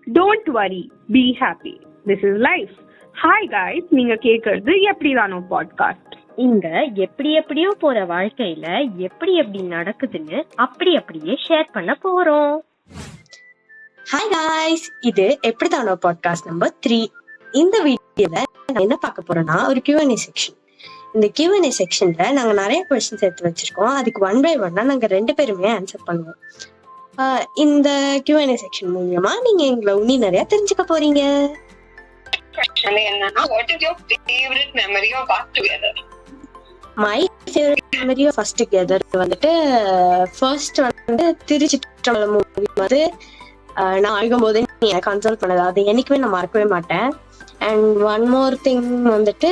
Don't worry, be happy, this is life. Hi guys, நீங்க கேக்குறது எப்படிதானோ podcast. இங்க எப்படியோ போற வாழ்க்கையில எப்படி நடக்குதுன்னு அப்படியே ஷேர் பண்ண போறோம். ஹாய் காய்ஸ், இது எப்படிதானோ பாட்காஸ்ட் நம்பர் 3. இந்த வீடியோல நான் என்ன பார்க்க போறோம்னா ஒரு Q&A செக்ஷன். இந்த Q&A செக்ஷன்ல நாங்க நிறைய கொஸ்டின்ஸ் எடுத்து வச்சிருக்கோம். அதுக்கு 1 by 1 நாங்க 2 பேருமே ஆன்சர் பண்ணுவோம். இந்த Q&A செக்ஷன் மூலமா நீங்க எங்களை இன்னும் நிறைய தெரிஞ்சுக்க போறீங்க. என்னன்னா, what is your favorite memory of us together? My favourite memory of us together வந்துட்டு ஃபர்ஸ்ட் வந்து திருச்சி மூவி வந்து நான் அழுகும் போது நீ கன்சல்ட் பண்ணது, அது என்னைக்குமே நான் மறக்கவே மாட்டேன். அண்ட் ஒன் மோர் திங் வந்துட்டு,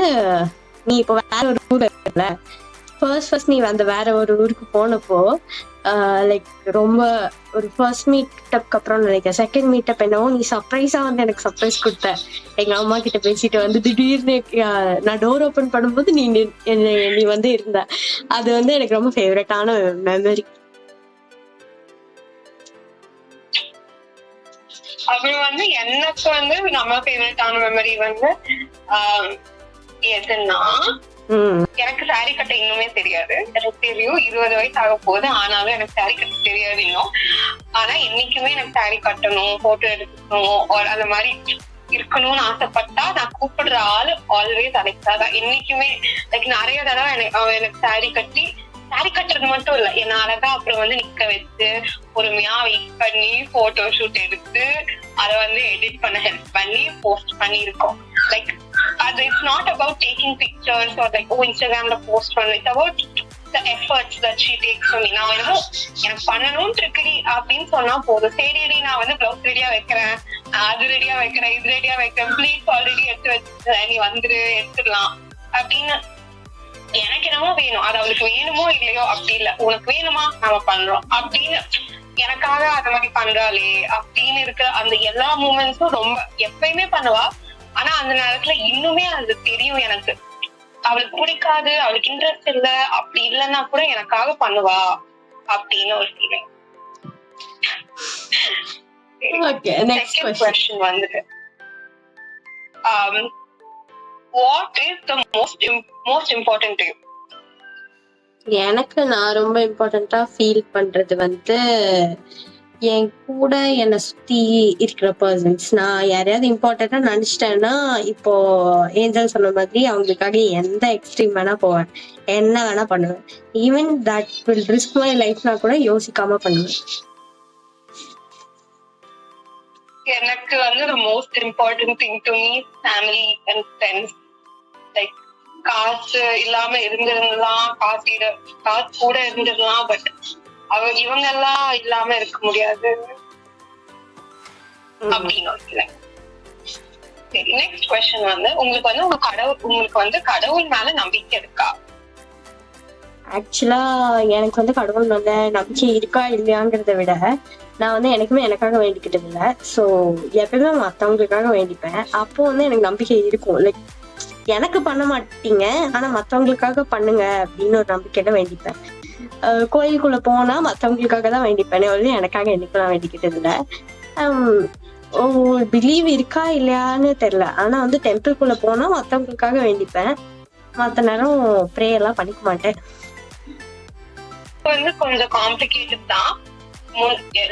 நீ இப்போ வேற ஒரு ஊர்ல இருக்கல, ஃபர்ஸ்ட் நீ அந்த வேற ஒரு ஊருக்கு போனப்போ லைக் ரொம்ப ஒரு ஃபர்ஸ்ட் மீட்டப்க்கு அப்புறம் நினைக்கிறேன் செகண்ட் மீட்டப் என்னவோ நீ சர்ப்ரைஸா வந்து எனக்கு சர்ப்ரைஸ் கொடுத்த. எங்க அம்மா கிட்ட பேசிட்டு வந்து திடீர்னு நான் டோர் ஓபன் பண்ணும்போது நீ வந்து இருந்த. அது வந்து எனக்கு ரொம்ப ஃபேவரட்டான மெமரி. அப்புறம் வந்து எனக்கு வந்து நம்ம ஃபேவரட்டான மெமரி வந்து எதுன்னா, எனக்கு சாரி கட்ட இன்னுமே தெரியாது. எனக்கு தெரியும் 20 வயசு ஆக போகுது, ஆனாலும் எனக்கு சாரி கட்ட தெரியாது இன்னும். ஆனா என்னைக்குமே எனக்கு சாரி கட்டணும், போட்டோ எடுக்கணும், அந்த மாதிரி இருக்கணும்னு ஆசைப்பட்டா நான் கூப்பிடுற ஆளு ஆல்வேஸ் அலெக்ஸா தான். என்னைக்குமே லைக் நிறைய தடவை எனக்கு சாரி கட்டுறது மட்டும் இல்ல, என்ன அழகா அப்புறம் வந்து நிக்க வச்சு பொறுமையா வெயிட் பண்ணி போட்டோ ஷூட் எடுத்து அதை வந்து எடிட் பண்ண ஹெல்ப் பண்ணி போஸ்ட் பண்ணி இருக்கோம். லைக் அது it's not about taking pictures or like இன்ஸ்டாகிராம்ல போஸ்ட் பண்ண, it's about the efforts that she takes for me. நான் என்னமோ எனக்கு பண்ணணும்னு இருக்குடி அப்படின்னு சொன்னா போதும், சரிடி நான் வந்து பிளவுஸ் ரெடியா வைக்கிறேன், அது ரெடியா வைக்கிறேன், இது ரெடியா வைக்கிறேன், ப்ளீஸ் ஆல்ரெடி எடுத்து வச்சு நீ வந்துரு எடுத்துடலாம் அப்படின்னு. எனக்கு என்னமோ வேணும், அது அவளுக்கு வேணுமோ இல்லையோ அப்படி இல்ல, உனக்கு வேணுமா நாம பண்றோம் அப்படின்னு எனக்காக அந்த மாதிரி பண்றாளே அப்படின்னு இருக்கிற அந்த எல்லா மூமெண்ட்ஸும் ரொம்ப எப்பயுமே பண்ணுவா. ஆனா அந்த நேரத்துல இன்னுமே அது தெரியும் எனக்கு, அவளுக்கு பிடிக்காது, அவளுக்கு இன்ட்ரெஸ்ட் இல்ல அப்படி இல்லைன்னா கூட எனக்காக பண்ணுவா அப்படின்னு ஒரு ஃபீலிங். செகண்ட் क्वेश्चन வந்துட்டு, what is the most important to you? எனக்கு நான் ரொம்ப இம்பார்ட்டண்டா ஃபீல் பண்றது வந்து என் கூட என்னை சுத்தி இருக்கிற பர்சன்ஸ். நான் யாரையாவது இம்பார்ட்டண்டா நினைச்சிட்டேன்னா, இப்போ ஏஞ்சல் சொன்ன மாதிரி அவங்களுக்காக எந்த எக்ஸ்ட்ரீம் வேணா போவேன், என்ன வேணா பண்ணுவேன். Even that will risk my லைஃப்னா கூட யோசிக்காம பண்ணுவேன். எனக்கு வந்து the most important thing to me is family and friends. Like காசு இல்லாம இருந்திருந்தலாம், காசு கூட இருந்திடலாம், பட் இவங்க எல்லாம் இல்லாம இருக்க முடியாது அப்படின்னு ஒரு ஃபீலிங். சரி, நெக்ஸ்ட் क्वेश्चन வந்து, உங்களுக்கு வந்து கடவுள் மேல நம்பிக்கை இருக்கா? ஆக்சுவலா எனக்கு வந்து கடவுள் மேல நம்பிக்கை இருக்கா இல்லையாங்கிறத விட, நான் வந்து எனக்காக வேண்டிக்கிட்டது இல்லை. ஸோ எப்பயுமே மற்றவங்களுக்காக வேண்டிப்பேன். அப்போ வந்து எனக்கு நம்பிக்கை இருக்கும். லைக் எனக்கு பண்ண மாட்டீங்க, ஆனா மற்றவங்களுக்காக பண்ணுங்க அப்படின்னு ஒரு நம்பிக்கையில வேண்டிப்பேன். கோயிலுக்குள்ள போனா மற்றவங்களுக்காக தான் வேண்டிப்பேன், எனக்காக என்னைக்கெல்லாம் வேண்டிக்கிட்டது இல்லை. பிலீவ் இருக்கா இல்லையான்னு தெரியல, ஆனா வந்து டெம்பிள்குள்ள போனா மற்றவங்களுக்காக வேண்டிப்பேன். மற்ற நேரம் ப்ரே எல்லாம் பண்ணிக்க மாட்டேன். வந்து கொஞ்சம் காம்ப்ளிகேட்டட் தான்.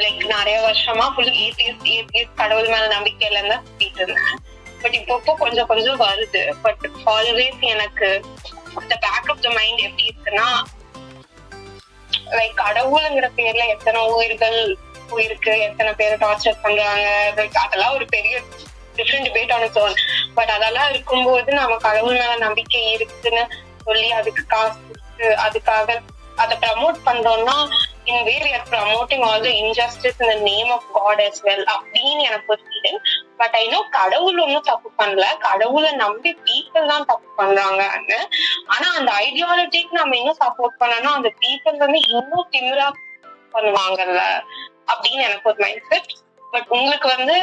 லைக் நிறைய வருஷமா ஃபுல் ஏத்தியஸ்ட் கடவுள் மேல நம்பிக்கை இல்லைன்னு தான் சொல்லிட்டு இருந்தேன். பட் இப்போ கொஞ்சம் வருது. பட் ஆல்வேஸ் எனக்கு இந்த பேக் ஆஃப் த மைண்ட் எப்படி இருக்குன்னா, லைக் கடவுளுங்கிற பேர்ல எத்தனை உயிர்கள் இருக்கு, எத்தனை பேரை டார்ச்சர் பண்றாங்க, அதெல்லாம் ஒரு பெரிய different debate on its own. But அதெல்லாம் இருக்கும்போது நம்ம கடவுள் மேல நம்பிக்கை இருக்குன்னு சொல்லி அதுக்கு காசு கொடுத்து அதுக்காக அதை ப்ரமோட் பண்றோம்னா, in way we are promoting all the injustice in the name of God as well அப்படின்னு எனக்கு ஒரு ஃபீலிங். பட் ஐ நோ கடவுள் ஒன்னும் தப்பு பண்ணல, கடவுளை நம்பி பீப்புள் தான் தப்பு பண்றாங்கன்னு. ஆனா அந்த ஐடியாலஜிக்கு நம்ம இன்னும் சப்போர்ட் பண்ணணும், அந்த பீப்புள் வந்து இன்னும் திமிரா பண்ணுவாங்கல்ல அப்படின்னு எனக்கு ஒரு மைண்ட் செட். பட் உங்களுக்கு வந்து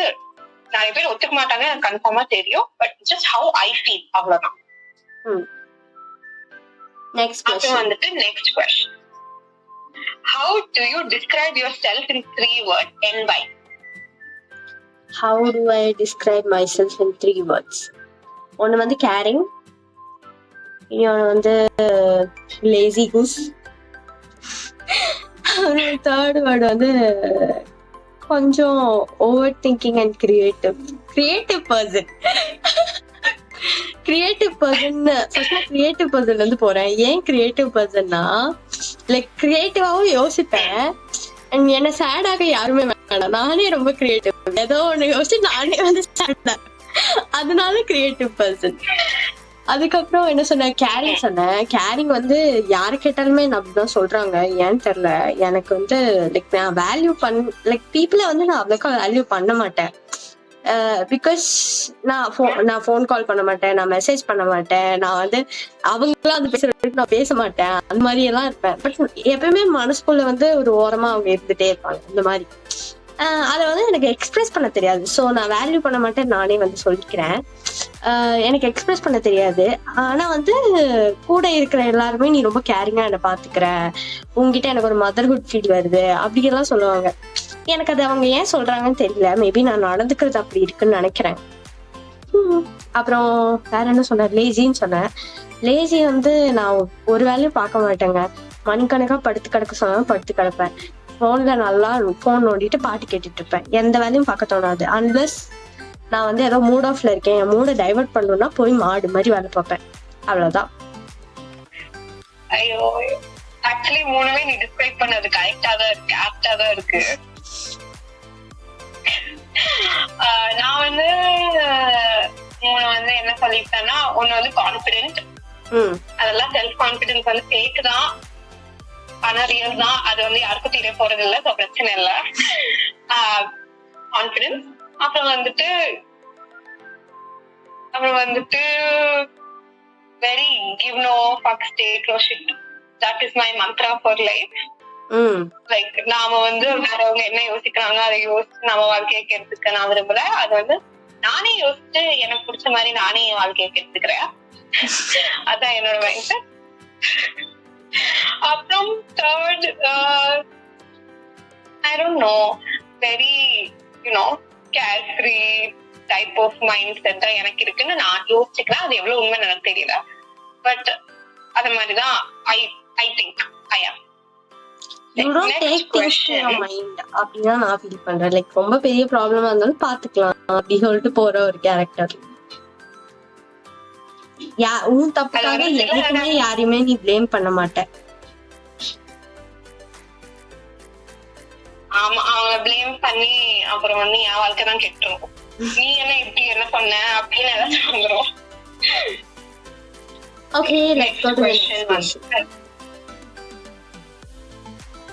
நிறைய பேர் ஒத்துக்க மாட்டாங்க, எனக்கு கன்ஃபார்மா தெரியும். But just how I feel, அவ்வளவுதான். Next question, how do you describe yourself in 3 words and why? how do I describe myself in 3 words? ஒன்னு வந்து கேரிங், இன்னொன்று வந்து லேசி கூஸ், தேர்ட் வேர்டு வந்து கொஞ்சம் over thinking and creative person. Creative பர்சன்ல இருந்து போறேன். ஏன் கிரியேட்டிவ் பர்சன்னா, லைக் கிரியேட்டிவாவும் யோசிப்பேன். என்ன சேடாக யாருமே வேணாம், நானே ரொம்ப கிரியேட்டிவ். ஏதோ ஒண்ணு யோசிச்சு நானே வந்து சேடா, அதனால கிரியேட்டிவ் பர்சன். அதுக்கப்புறம் என்ன சொன்னேன், கேரிங் சொன்னேன். கேரிங் வந்து யாரு கேட்டாலுமே நான் அப்படிதான் சொல்றாங்க, ஏன்னு தெரியல. எனக்கு வந்து லைக் நான் வேல்யூ லைக் பீப்புளை வந்து நான் அவ்வளோக்கா வேல்யூ பண்ண மாட்டேன். பிகாஸ் நான் ஃபோன் கால் பண்ண மாட்டேன், நான் மெசேஜ் பண்ண மாட்டேன், நான் வந்து அவங்களாம் வந்து பேசுறதுக்கு நான் பேச மாட்டேன், அந்த மாதிரி எல்லாம் இருப்பேன். பட் எப்பயுமே மனசுக்குள்ள வந்து ஒரு ஓரமா அவங்க இருந்துட்டே இருப்பாங்க இந்த மாதிரி. அதை வந்து எனக்கு எக்ஸ்பிரஸ் பண்ண தெரியாது. ஸோ நான் வேல்யூ பண்ண மாட்டேன் நானே வந்து சொல்லிக்கிறேன். எனக்கு எக்ஸ்பிரஸ் பண்ண தெரியாது. ஆனா வந்து கூட இருக்கிற எல்லாருமே நீ ரொம்ப கேரிங்கா என்னை பாத்துக்கிற, உங்ககிட்ட எனக்கு ஒரு மதர்ஹுட் ஃபீல் வருது அப்படியெல்லாம் சொல்லுவாங்க. எனக்கு அது அவங்க ஏன் சொல்றாங்கன்னு தெரியல. மேபி நான் நடந்துக்கிறது அப்படி இருக்குன்னு நினைக்கிறேன். அப்புறம் வேற என்ன சொன்னேன், லேசின்னு சொன்னேன். லேசி வந்து நான் ஒரு வேலையும் பார்க்க மாட்டேங்க. மணிக்கணக்கா படுத்து கிடக்க சொன்னாலும் படுத்து கிடப்பேன். போன்ல நல்லா போன் நோண்டிட்டு பாட்டு கேட்டுட்டு இருப்பேன். எந்த வேலையும் பார்க்க தோணாது. அன்லஸ் நான் வந்து ஏதோ மூட் ஆஃப்ல இருக்கேன், என் மூடை டைவர்ட் பண்ணணும்னா போய் மாடு மாதிரி வேலை பார்ப்பேன். அவ்வளவுதான். ஐயோ, ஆக்சுவலி மூணுமே நீ டிஸ்கிரைப் பண்ணது கரெக்டா தான் இருக்கு, ஆப்டா தான் இருக்கு. நான் வந்து மூணு வந்து என்ன சொல்லிட்டேன்னா, ஒண்ணு வந்து கான்பிடென்ட். அதெல்லாம் செல்ஃப் கான்பிடன்ஸ் வந்து ஃபேக் தான், ஆனா ரியல் தான். அது வந்து யாருக்கும் தெரிய போறது இல்லை, ஸோ பிரச்சனை இல்லை. கான்பிடன்ஸ். அப்புறம் வந்துட்டு very give no fucks take no shit. That is my mantra for life. Like நாம வந்து வேறவங்க என்ன யோசிக்கிறாங்க அதை யோசிச்சு நம்ம வாழ்க்கையை கெடுத்துக்க நான் விரும்பல. அது வந்து நானே யோசிச்சு எனக்கு பிடிச்ச மாதிரி நானே என் வாழ்க்கையை கெடுத்துக்கிறேன். அதான் என்னோட மைண்ட் செட். அப்புறம் third, I don't know, very carefree type of mindset தான் எனக்கு இருக்குன்னு நான் யோசிச்சுக்கிறேன். அது எவ்வளவு உண்மை எனக்கு தெரியல, பட் அது மாதிரிதான் I think I am. You don't take things to your mind அப்படின்னா நான் ஃபீல் பண்றேன். லைக் ரொம்ப பெரிய ப்ராப்ளமா இருந்தாலும் பாத்துக்கலாம் அப்படி சொல்லிட்டு போற ஒரு கேரக்டர். உன் தப்புக்காக என்னைக்குமே யாரையுமே நீ பிளேம் பண்ண மாட்ட. ஆமா, அவங்க பிளேம் பண்ணி அப்புறம் வந்து என் வாழ்க்கை தான் கெட்டுரும். நீ என்ன இப்படி என்ன பண்ண அப்படின்னு ஏதாச்சும் வந்துரும். Okay, let's go to the next question.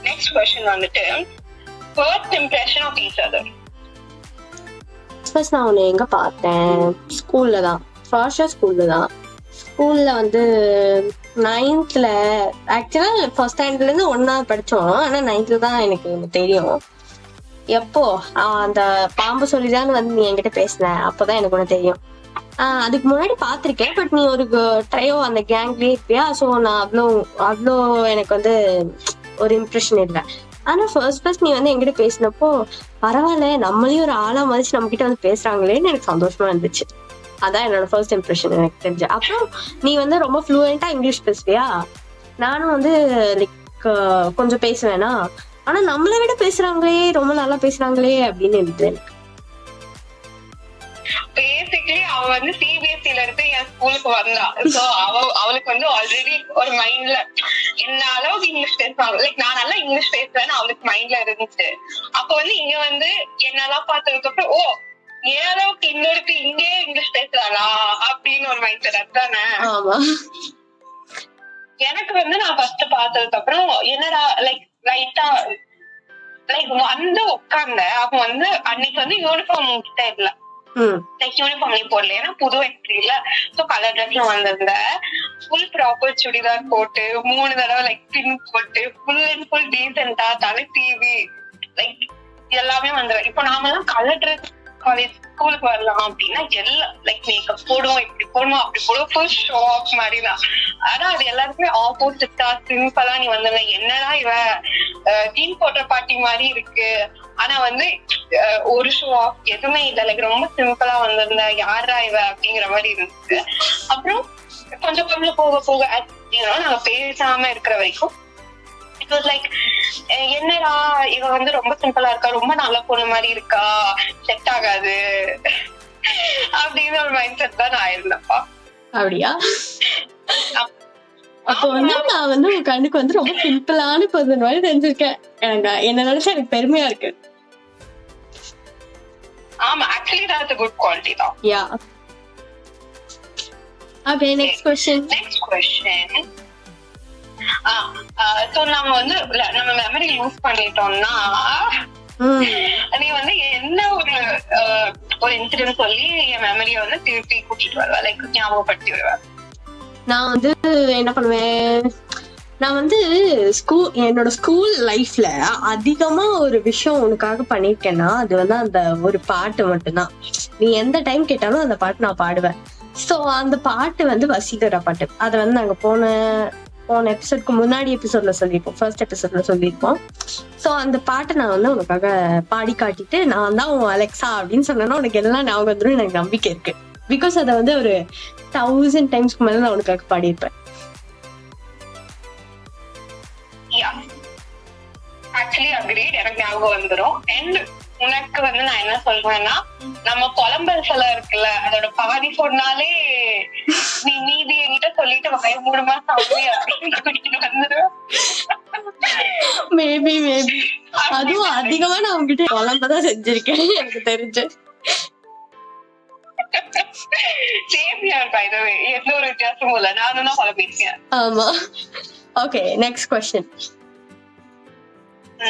Next question வந்துட்டு first impression of each other. First நான் உன்னை எங்க பார்த்தேன்? ஸ்கூல்ல தான். ஸ்கூல்ல வந்து 9th ஆக்சுவலா ஃபர்ஸ்ட் ஸ்டாண்டர்ட்ல இருந்து ஒன்னா படிச்சோம். ஆனா 9th தான் எனக்கு தெரியும். எப்போ அந்த பாம்பு சொல்லிதான் வந்து நீ என்கிட்ட பேசின, அப்பதான் எனக்கு ஒண்ணு தெரியும். அதுக்கு முன்னாடி பாத்திருக்கேன், பட் நீ ஒரு ட்ரையோ அந்த கேங்லயே இருப்பியா. ஸோ நான் அவ்வளோ எனக்கு வந்து ஒரு இம்ப்ரெஷன் இல்லை. ஆனா ஃபர்ஸ்ட் நீ வந்து என்கிட்ட பேசினப்போ பரவாயில்ல, நம்மளையும் ஒரு ஆளா மதிச்சு நம்ம கிட்ட வந்து பேசுறாங்களேன்னு எனக்கு சந்தோஷமா இருந்துச்சு. அதான் என்னோட ஃபர்ஸ்ட் இம்ப்ரெஷன் எனக்கு தெரிஞ்ச. அப்புறம் நீ வந்து ரொம்ப ஃப்ளூயண்டா இங்கிலீஷ் பேசுவியா, நானும் வந்து லைக் கொஞ்சம் பேசுவேனா. ஆனா நம்மளை விட பேசுறாங்களே, ரொம்ப நல்லா பேசுறாங்களே அப்படின்னு இருந்தது எனக்கு. பேசிக்கலி அவ வந்து சிபிஎஸ்சில இருந்து என் ஸ்கூலுக்கு வந்தா. சோ அவளுக்கு வந்து ஆல்ரெடி ஒரு மைண்ட்ல என்ன அளவுக்கு இங்கிலீஷ் பேசுவாங்க, லைக் நான் நல்லா இங்கிலீஷ் பேசுவேன்னு அவளுக்கு மைண்ட்ல இருந்துச்சு. அப்ப வந்து இங்க வந்து என்னெல்லாம் பார்த்ததுக்கு அப்புறம் ஓ ஏன் அளவுக்கு இன்னொருக்கு இங்கே இங்கிலீஷ் பேசுறாளா அப்படின்னு ஒரு மைண்ட் செட். அதுதானே எனக்கு வந்து நான் ஃபர்ஸ்ட் பார்த்ததுக்கு அப்புறம் என்னடா லைக் லைட்டா லைக் வந்து உட்கார்ந்த. அப்ப வந்து அன்னைக்கு வந்து யூனிஃபார்ம் கிட்ட இல்ல, லைக் யூனிஃபார்ம்லயே போடல, ஏன்னா புது என்ட்ரி இல்ல. சோ கலர் ட்ரெஸ்ல வந்திருந்த ஃபுல் ப்ராப்பர் சுடிதார் போட்டு 3 தடவை லைக் பின் போட்டு ஃபுல் அண்ட் ஃபுல் டீசென்டா தலை டிவி லைக் எல்லாமே வந்துடும். இப்போ நாம எல்லாம் காலேஜ் ஸ்கூலுக்கு வரலாம் அப்படின்னா எல்லாம் லைக் மேக்கப் போடுவோம், இப்படி போடுவோம், அப்படி போடுவோம், ஃபுல் ஷோ ஆஃப் மாதிரி தான். ஆனா அது எல்லாருக்குமே ஆப்போசிட்டா சிம்பிளா நீ வந்தவங்க, என்னடா இவ டீன் போட்ட பாட்டி மாதிரி இருக்கு, ஆனா வந்து ஒரு ஷோ ஆஃப் எதுவுமே இல்லை, லைக் ரொம்ப சிம்பிளா வந்திருந்த யாரா இவ அப்படிங்கிற மாதிரி இருந்துச்சு. அப்புறம் கொஞ்சம் கொஞ்சம் போக போக நாங்க பேசாம இருக்கிற வரைக்கும் இட் வாஸ் லைக் என்னடா இவ வந்து ரொம்ப சிம்பிளா இருக்கா, ரொம்ப நல்ல பொண்ணு மாதிரி இருக்கா, செட் ஆகாது அப்படின்னு ஒரு மைண்ட் செட் தான் நான் இருந்தேன்ப்பா. அப்படியா? அப்போ வந்து நான் வந்து உங்க கண்ணுக்கு வந்து ரொம்ப சிம்பிளான பர்சன் மாதிரி தெரிஞ்சிருக்கேன். எனக்கு என்ன நினைச்சா எனக்கு பெருமையா இருக்கு. ஆமா, actually that's a good quality தான். யா. Okay, next question. சோ நம்ம வந்து நம்ம மெமரி யூஸ் பண்ணிட்டோம்னா நீ வந்து என்ன ஒரு இன்சிடென்ட் சொல்லி என் மெமரியை வந்து திருப்பி கூட்டிட்டு வருவா, லைக் ஞாபகப்படுத்தி வருவா? நான் வந்து என்ன பண்ணுவேன், நான் வந்து என்னோட ஸ்கூல் லைஃப்ல அதிகமா ஒரு விஷயம் உனக்காக பண்ணிருக்கேன்னா அது வந்து அந்த ஒரு பாட்டு மட்டும்தான். நீ எந்த டைம் கேட்டாலும் அந்த பாட்டு நான் பாடுவேன். சோ அந்த பாட்டு வந்து வசீகரா பாட்டு. அதை வந்து நாங்க போன எபிசோட்க்கு முன்னாடி எபிசோட்ல சொல்லியிருப்போம், ஃபர்ஸ்ட் எபிசோட்ல சொல்லியிருப்போம். சோ அந்த பாட்டை நான் வந்து உனக்காக பாடி காட்டிட்டு நான் தான் உன் அலெக்சா அப்படின்னு சொன்னேன்னா உனக்கு எல்லாம் ஞாபகம் வந்துடும் எனக்கு நம்பிக்கை இருக்கு. பிகாஸ் அதை வந்து ஒரு 1000 டைம்ஸ்க்கு மேல நான் உனக்காக பாடியிருப்பேன். ஆக்சுவலி அக்ரீட், எனக்கு ஞாபகம் வந்துடும். அண்ட் உனக்கு வந்து நான் என்ன சொல்றேன்னா, நம்ம புலம்பல் சொல்ல இருக்குல்ல, அதோட பாதி சொன்னாலே நீ மீதி என்கிட்ட சொல்லிட்டு 3 மாசம் கூட்டிட்டு வந்துடும். மேபி அதுவும் அதிகமா நான் உங்ககிட்ட புலம்பதான் செஞ்சிருக்கேன் எனக்கு தெரிஞ்சு. எந்த ஒரு வித்தியாசமும் இல்ல, நானும் தான் புலம்பிருக்கேன். ஆமா. Okay, next question.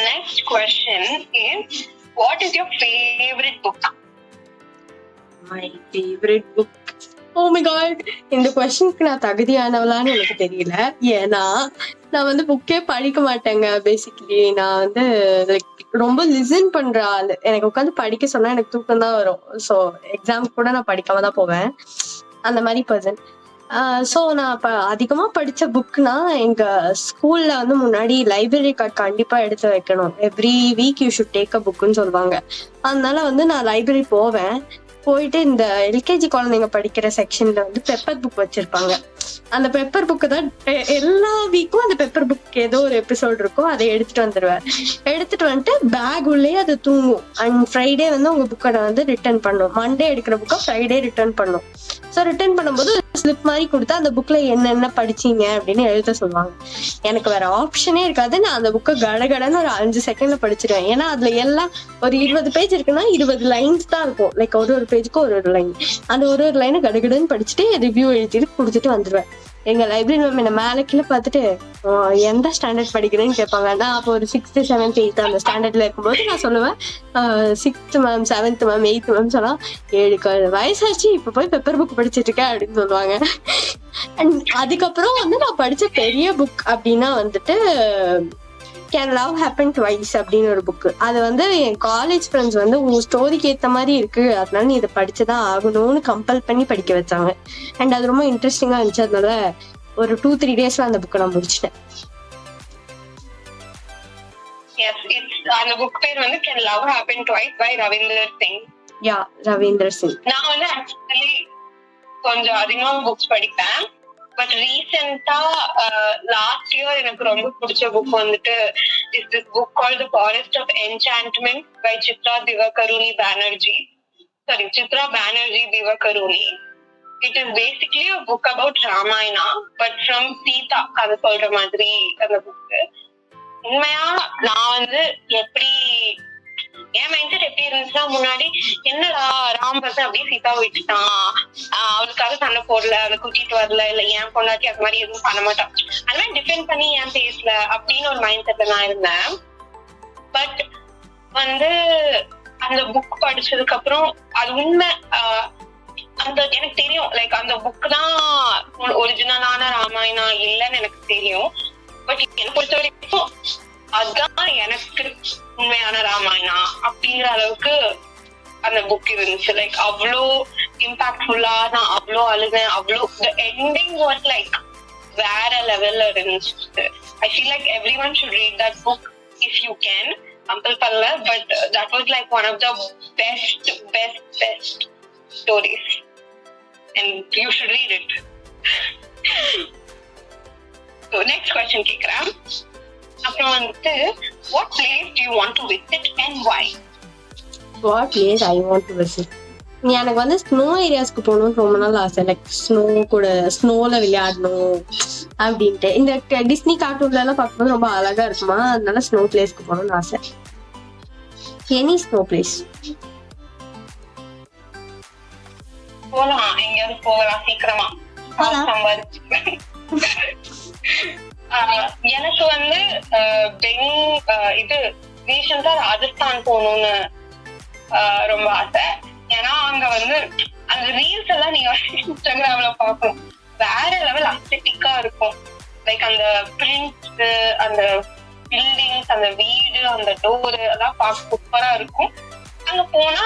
Next question is, what is your favorite book? My favorite book. Oh my god, இந்த கொஸ்டினுக்கு நான் தகுதியானவளான்னு எனக்கு தெரியல. ஏன்னா நான் வந்து புக்கே படிக்க மாட்டேங்க. பேசிக்கலி நான் வந்து ரொம்ப லிசன் பண்ற ஆளு. எனக்கு உட்காந்து படிக்க சொன்னா எனக்கு தூக்கம் தான் வரும். ஸோ எக்ஸாம் கூட நான் படிக்காம தான் போவேன், அந்த மாதிரி பர்சன். ஸோ நான் இப்போ அதிகமா படிச்ச புக்னா எங்க ஸ்கூல்ல வந்து முன்னாடி லைப்ரரி கார்டு கண்டிப்பா எடுத்து வைக்கணும், every week you should take a புக்குன்னு சொல்லுவாங்க. அதனால வந்து நான் லைப்ரரி போயிட்டு இந்த எல்கேஜி குழந்தைங்க படிக்கிற செக்ஷன்ல வந்து பெப்பர் புக் வச்சிருப்பாங்க. அந்த பெப்பர் புக்கு தான் எல்லா வீக்கும் அந்த பெப்பர் புக் ஏதோ ஒரு எபிசோட் இருக்கும், அதை எடுத்துட்டு வந்துடுவேன். எடுத்துட்டு வந்துட்டு பேக் உள்ளேயே அது தூங்கும். அண்ட் ஃப்ரைடே வந்து உங்க புக்கை வந்து ரிட்டர்ன் பண்ணும். மண்டே எடுக்கிற புக்கை ஃப்ரைடே ரிட்டர்ன் பண்ணும். ஸோ ரிட்டர்ன் பண்ணும்போது ஸ்லிப் மாதிரி கொடுத்தா அந்த புக்ல என்னென்ன படிச்சீங்க அப்படின்னு எழுத சொல்லுவாங்க. எனக்கு வேற ஆப்ஷனே இருக்காது, நான் அந்த புக்கை கடகடன்னு ஒரு 5 செகண்ட்ல படிச்சிருவேன். ஏன்னா அதுல எல்லாம் ஒரு 20 பேஜ் இருக்குன்னா 20 லைன்ஸ் தான் இருக்கும், லைக் ஒரு பேஜுக்கு ஒரு லைன். அந்த ஒரு லைனை கடகடன்னு படிச்சுட்டு ரிவ்யூ எழுதிட்டு கொடுத்துட்டு வந்துருவேன். எங்க லைப்ரரி மேம் என்ன மேல கீழே பார்த்துட்டு எந்த ஸ்டாண்டர்ட் படிக்கிறேன்னு கேட்பாங்க. நான் அப்போ ஒரு 6th 7th 8th அந்த ஸ்டாண்டர்ட்ல இருக்கும்போது நான் சொல்லுவேன் 6th ma'am 7th ma'am 8th ma'am சொன்னா 7 வயசாச்சு இப்ப போய் பெப்பர் புக் படிச்சுட்டு இருக்கேன் அப்படின்னு சொல்லுவாங்க. அண்ட் அதுக்கப்புறம் வந்து நான் படிச்ச பெரிய புக் அப்படின்னா வந்துட்டு Can Love Happen Twice அப்படின்னு ஒரு புக்கு. அது வந்து என் காலேஜ் ஃப்ரெண்ட்ஸ் வந்து உங்க ஸ்டோரிக்கு ஏற்ற மாதிரி இருக்கு, அதனால நீ இதை படிச்சுதான் ஆகணும்னு கம்பல் பண்ணி படிக்க வச்சாங்க. அண்ட் அது ரொம்ப இன்ட்ரெஸ்டிங்கா இருந்துச்சு. அதனால ஒரு 2-3 டேஸ்ல அந்த புக்கை நான் முடிச்சிட்டேன். அந்த புக் பேர் வந்து Can Love Happen Twice by Ravinder Singh. யா, ரவீந்தர் சிங். நான் வந்து ஆக்சுவலி கொஞ்சம் அதிகமா புக்ஸ் படிப்பேன். பட் ரீசெண்டா லாஸ்ட் இயர் எனக்கு ரொம்ப பிடிச்ச புக் வந்துட்டு is this book called the Forest of Enchantment by Chitra Banerjee Divakaruni. It is basically a book about Ramayana but from Sita கதை சொல்ற மாதிரி அந்த புக். உண்மையா நான் வந்து எப்படி என் மைண்ட் செட் எப்படி இருந்துச்சுன்னா, முன்னாடி என்னடா ராம் பசன் அப்படியே சீதா விட்டுட்டான், அவளுக்காக சண்டை போடல, அவளை கூட்டிட்டு வரல, இல்ல ஏன் பொண்டாட்டி அது மாதிரி எதுவும் பண்ண மாட்டான், அது மாதிரி டிஃபெண்ட் பண்ணி ஏன் பேசல அப்படின்னு ஒரு மைண்ட் செட்ல நான் இருந்தேன். பட் வந்து அந்த புக் படிச்சதுக்கு அப்புறம் அது உண்மை, அந்த எனக்கு தெரியும் லைக் அந்த புக் தான் ஒரிஜினலான ராமாயணா இல்லைன்னு எனக்கு தெரியும். பட் என்னை பொறுத்த வரைக்கும் அதுதான் எனக்கு உண்மையான ராமாயணா அப்படிங்கிற அளவுக்கு அந்த புக் இருந்துச்சு. லைக் அவ்வளோ இம்பாக்ட்ஃபுல்லா, நான் அவ்வளோ அழுவேன். அவ்வளோ எண்டிங் வாஸ் லைக் வேற லெவல்ல இருந்துச்சு. I feel like everyone should read that book if you can. Compel பண்ணல, but that was like one of the best stories and you should read it. So next question கேக்குறேன். அப்புறம் வந்துட்டு what place do you want to visit and why? What place I want to visit? எனக்கு வந்து snow ஏரியாஸ்க்கு போகணும்னு ரொம்ப நாள் ஆசை. Like ஸ்னோல விளையாடணும் அப்படின்ட்டு. இந்த டிஸ்னி கார்ட்டூன்ல எல்லாம் பார்க்கும்போது ரொம்ப அழகா இருக்குமா, அதனால ஸ்னோ பிளேஸ்க்கு போகணும்னு ஆசை. எனி ஸ்னோ பிளேஸ் போலாம், எங்கேயாவது போகலாம் சீக்கிரமா சம்பாதிச்சு. எனக்கு வந்து இது ரீசெண்டா ராஜஸ்தான் போகணும்னு ரொம்ப ஆசை. ஏன்னா அங்க வந்து அந்த ரீல்ஸ் எல்லாம் நீங்க இன்ஸ்டாகிராம்ல பாக்கணும், வேற லெவல் அஸ்தெட்டிக்கா இருக்கும். லைக் அந்த பிரிண்ட்ஸ், அந்த பில்டிங்ஸ், அந்த வீடு, அந்த டோரு எல்லாம் பார்க்க சூப்பரா இருக்கும். அங்க போனா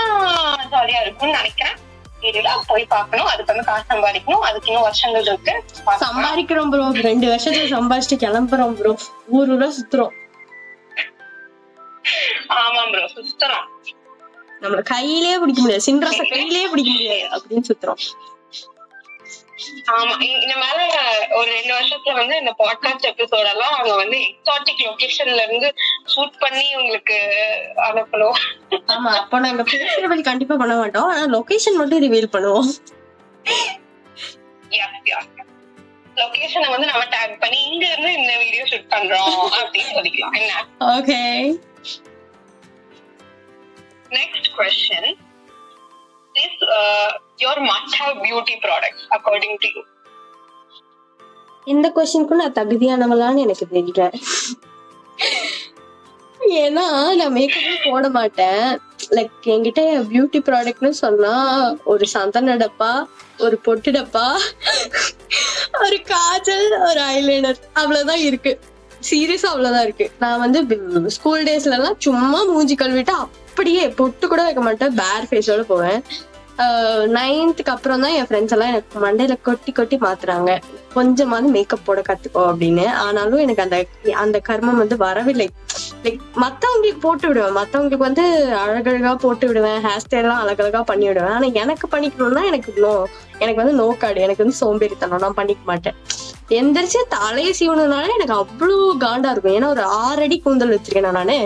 ஜாலியா இருக்கும்னு நினைக்கிறேன். தெரியல, போய் பார்க்கணும். அதுக்கு வந்து காசு சம்பாதிக்கணும். அதுக்கு இன்னும் வருஷங்கள் இருக்கு. சம்பாதிக்கிறோம் ப்ரோ, 2 வருஷத்துல சம்பாதிச்சுட்டு கிளம்புறோம் ப்ரோ, ஊரூரா சுத்துறோம். ஆமா ப்ரோ, சுத்துறோம். நம்மள கையிலேயே பிடிக்க முடியாது, சின்ராச கையிலேயே பிடிக்க முடியாது அப்படின்னு சுத்துறோம். ஆமா, இந்த மேல ஒரு 2 வருஷத்துல வந்து இந்த பாட்காஸ்ட் எபிசோட் எல்லாம் அவங்க வந்து எக்ஸாட்டிக் லொகேஷன்ல இருந்து ஷூட் பண்ணி உங்களுக்கு அனுப்பணும். ஆமா, அப்ப நாங்க பேசுறபடி கண்டிப்பா பண்ண மாட்டோம், ஆனா லொகேஷன் மட்டும் ரிவீல் பண்ணுவோம். லொகேஷனை வந்து நம்ம டேக் பண்ணி இங்க இருந்து இந்த வீடியோ ஷூட் பண்றோம் அப்படின்னு சொல்லிக்கலாம். என்ன? Okay. Next question is your must-have beauty product according to you. இந்த क्वेश्चनக்கு நான் தகுதியானவளான்னு எனக்கு தெரியல. ஏன்னா நான் மேக்கப் போட மாட்டேன். லைக் என்கிட்ட பியூட்டி ப்ராடக்ட்னு சொன்னா ஒரு சந்தன டப்பா, ஒரு பொட்டு டப்பா, ஒரு காஜல், ஒரு ஐலைனர், அவ்வளவுதான் இருக்கு. சீரியஸா அவ்வளவுதான் இருக்கு. நான் வந்து ஸ்கூல் டேஸ்ல எல்லாம் சும்மா மூஞ்சி கழுவிட்டு அப்படியே பொட்டு கூட வைக்க மாட்டேன், பேர் ஃபேஸோட போவேன். 9th அப்புறம் தான் என் ஃப்ரெண்ட்ஸ் எல்லாம் எனக்கு மண்டையில கொட்டி மாத்துறாங்க, கொஞ்சமாவது மேக்கப் போட கத்துக்கோ அப்படின்னு. ஆனாலும் எனக்கு அந்த கர்மம் வந்து வரவில்லை. லைக் மத்தவங்களுக்கு போட்டு விடுவேன், மத்தவங்களுக்கு வந்து அழகழகா போட்டு விடுவேன், ஹேர் ஸ்டைல் எல்லாம் அழகழகா பண்ணி விடுவேன். ஆனா எனக்கு பண்ணிக்கணும்னா எனக்கு வந்து நோக்காடு, எனக்கு வந்து சோம்பேறித்தனம், நான் பண்ணிக்க மாட்டேன். எந்திரிச்சு தலையை சீவணும்னால எனக்கு அவ்வளவு காண்டா இருக்கும். ஏன்னா ஒரு 6 அடி கூந்தல் வச்சிருக்கேன் நானு.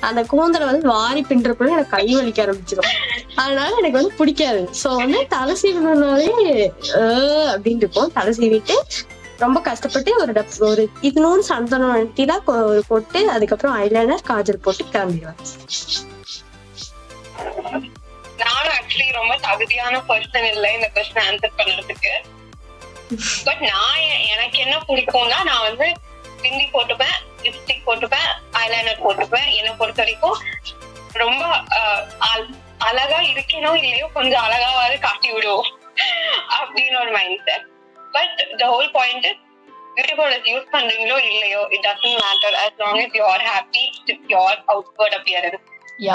அந்த கூந்தலை வந்து வாரி பின்றக்குள்ள எனக்கு கை வலிக்க ஆரம்பிச்சிடும். அதனால எனக்கு வந்து பிடிக்காது. சோ வந்து தலை சீவணும்னாலே அப்படின்னு இருக்கும். தலை சீவிட்டு ரொம்ப கஷ்டப்பட்டு ஒரு இதுன்னு சந்தனம் அழுத்தில ஒரு போட்டு, அதுக்கப்புறம் ஐலைனர், காஜல் போட்டு கிளம்பிடுவேன். நானும் ஆக்சுவலி ரொம்ப தகுதியான பர்சன் இல்லை இந்த கொஸ்டின் ஆன்சர் பண்றதுக்கு. பட் எனக்கு என்ன பிடிக்கும்னா, நான் வந்து பிந்தி போட்டுப்பேன், லிப்ஸ்டிக் போட்டுப்பேன், ஐலைனர் போட்டுப்பேன். என்னை பொறுத்த வரைக்கும் ரொம்ப அழகா இருக்கணும் இல்லையோ கொஞ்சம் அழகாவது காட்டி விடுவோம் அப்படின்னு ஒரு mind set. But the whole point is beauty product use பண்றீங்களோ இல்லையோ, it doesn't matter as long as you are happy with your outward appearance.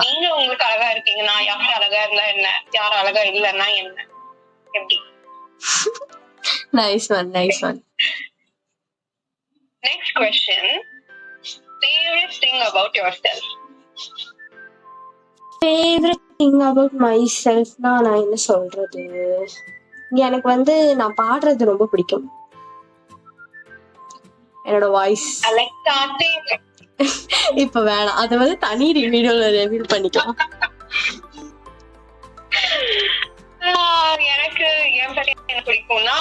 நீங்க உங்களுக்கு அழகா இருக்கீங்கன்னா, யார் அழகா இருந்தா என்ன, யார் அழகா இல்லைன்னா என்ன, எப்படி? Nice one. Next question. Favorite thing about yourself? Favorite thing about myself நான் என்ன சொல்றது, எனக்கு வந்து நான் பாடுறது ரொம்ப பிடிக்கும். என்னோட வாய்ஸ் இப்ப வேணாம், அது வந்து தனி வீடியோல ரிவீல் பண்ணிக்கலாம். எனக்கு ஏன் பத்தி என்ன பிடிக்கும்னா,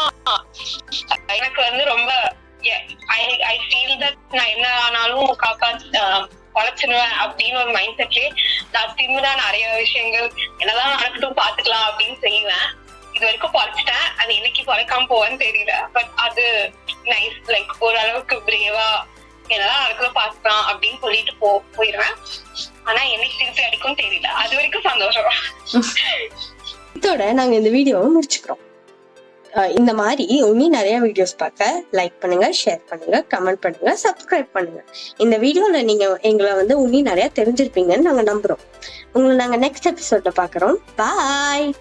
எனக்கு வந்து ரொம்ப ஐ ஃபீல் தட் நான் என்ன ஆனாலும் காக்கா பழச்சிடுவேன் அப்படின்னு ஒரு மைண்ட் செட்லயே நான் திமுதா நிறைய விஷயங்கள் என்னதான் நடக்கட்டும் பாத்துக்கலாம் அப்படின்னு செய்வேன். இது வரைக்கும் பழச்சிட்டேன், அது இன்னைக்கு பழக்காம போவான்னு தெரியல. பட் அது நைஸ், லைக் ஓரளவுக்கு பிரேவா என்னதான் நடக்கணும் பாத்துக்கலாம் அப்படின்னு சொல்லிட்டு போயிடுவேன். ஆனா என்னைக்கு திருப்பி அடிக்கும் தெரியல, அது வரைக்கும் சந்தோஷம். இதோட நாங்க இந்த வீடியோவை முடிச்சுக்கிறோம். இந்த மாதிரி இன்னும் நிறைய வீடியோஸ் பார்க்க லைக் பண்ணுங்க, ஷேர் பண்ணுங்க, கமெண்ட் பண்ணுங்க, சப்ஸ்கிரைப் பண்ணுங்க. இந்த வீடியோல நீங்க எங்களை வந்து இன்னும் நிறைய தெரிஞ்சிருப்பீங்கன்னு நாங்க நம்புறோம். உங்களை நாங்க நெக்ஸ்ட் எபிசோட்ல பாக்குறோம். பாய்.